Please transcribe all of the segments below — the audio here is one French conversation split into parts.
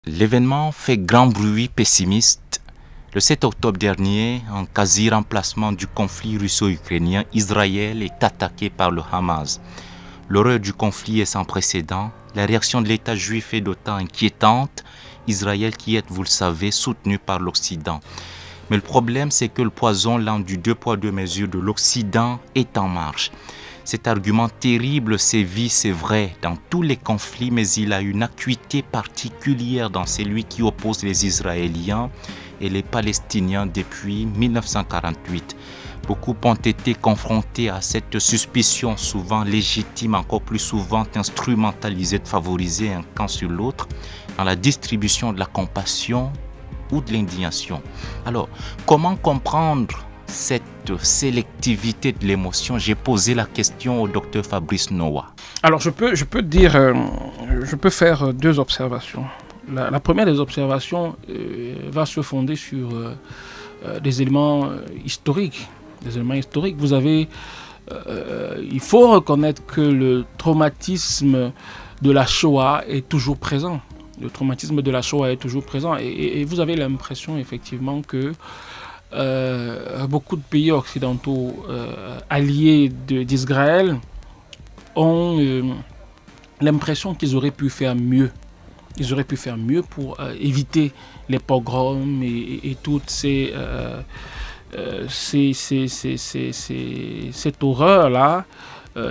L'événement fait grand bruit pessimiste. Le 7 octobre dernier, en quasi-remplacement du conflit russo-ukrainien, Israël est attaqué par le Hamas. L'horreur du conflit est sans précédent. La réaction de l'État juif est d'autant inquiétante. Israël qui est, vous le savez, soutenu par l'Occident. Mais le problème, c'est que le poison lent du deux poids deux mesures de l'Occident est en marche. Cet argument terrible sévit, c'est vrai, dans tous les conflits, mais il a une acuité particulière dans celui qui oppose les Israéliens et les Palestiniens depuis 1948. Beaucoup ont été confrontés à cette suspicion, souvent légitime, encore plus souvent instrumentalisée de favoriser un camp sur l'autre, dans la distribution de la compassion ou de l'indignation. Alors, comment comprendre cette sélectivité de l'émotion? J'ai posé la question au docteur Fabrice Noah. Alors, je peux faire deux observations. La première des observations va se fonder sur des éléments historiques. Vous avez, il faut reconnaître que le traumatisme de la Shoah est toujours présent. Et vous avez l'impression effectivement que beaucoup de pays occidentaux alliés d'Israël ont l'impression qu'ils auraient pu faire mieux. Ils auraient pu faire mieux pour éviter les pogroms et toute cette horreur-là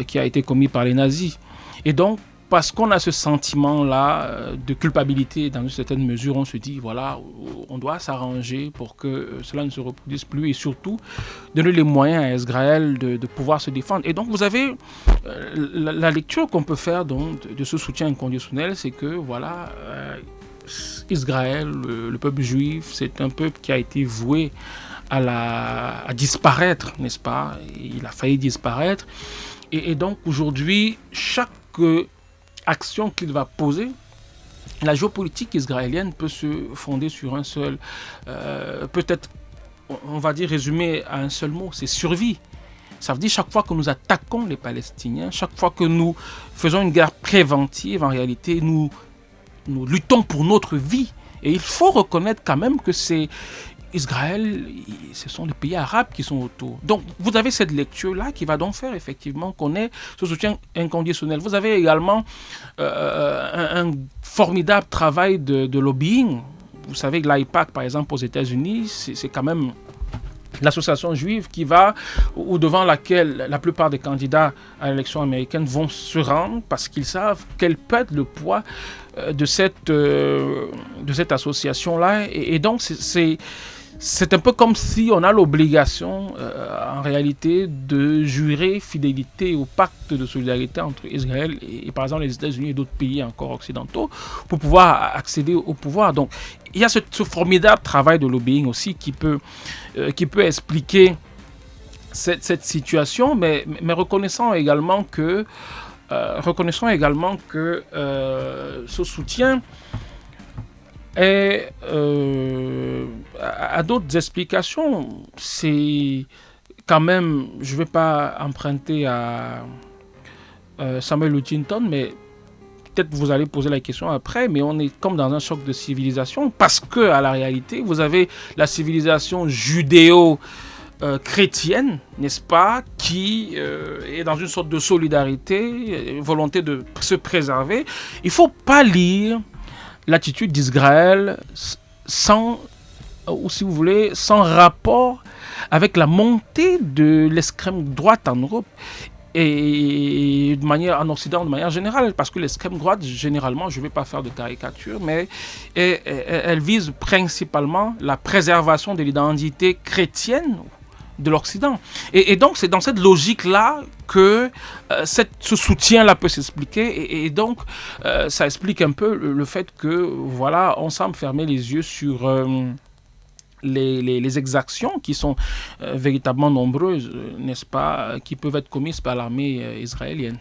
qui a été commise par les nazis. Et donc, parce qu'on a ce sentiment-là de culpabilité dans une certaine mesure, on se dit, voilà, on doit s'arranger pour que cela ne se reproduise plus et surtout donner les moyens à Israël de pouvoir se défendre. Et donc, vous avez la lecture qu'on peut faire donc, de ce soutien inconditionnel, c'est que, voilà, Israël, le peuple juif, c'est un peuple qui a été voué à disparaître, n'est-ce pas? Il a failli disparaître. Et donc, aujourd'hui, chaque action qu'il va poser, la géopolitique israélienne peut se fonder sur un seul, peut-être, on va dire, résumé à un seul mot, c'est survie. Ça veut dire chaque fois que nous attaquons les Palestiniens, chaque fois que nous faisons une guerre préventive, en réalité, nous luttons pour notre vie. Et il faut reconnaître quand même que c'est Israël, ce sont les pays arabes qui sont autour. Donc, vous avez cette lecture-là qui va donc faire effectivement qu'on ait ce soutien inconditionnel. Vous avez également un formidable travail de lobbying. Vous savez que l'AIPAC, par exemple, aux États-Unis, c'est quand même l'association juive qui va, ou devant laquelle la plupart des candidats à l'élection américaine vont se rendre parce qu'ils savent quel peut être le poids de cette association-là. Et donc, c'est un peu comme si on a l'obligation, en réalité, de jurer fidélité au pacte de solidarité entre Israël et par exemple, les États-Unis et d'autres pays encore occidentaux pour pouvoir accéder au pouvoir. Donc, il y a ce formidable travail de lobbying aussi qui peut expliquer cette situation, mais reconnaissant également que ce soutien a d'autres explications. C'est quand même, je ne vais pas emprunter à Samuel Huntington, mais peut-être vous allez poser la question après, mais on est comme dans un choc de civilisation parce que à la réalité, vous avez la civilisation judéo-chrétienne, n'est-ce pas, qui est dans une sorte de solidarité, volonté de se préserver. Il ne faut pas lire l'attitude d'Israël sans rapport avec la montée de l'extrême droite en Europe et en Occident de manière générale, parce que l'extrême droite, généralement, je ne vais pas faire de caricature, mais elle vise principalement la préservation de l'identité chrétienne de l'Occident. Et donc, c'est dans cette logique-là que ce soutien-là peut s'expliquer. Et donc, ça explique un peu le fait que, voilà, on semble fermer les yeux sur les exactions qui sont véritablement nombreuses, n'est-ce pas, qui peuvent être commises par l'armée israélienne.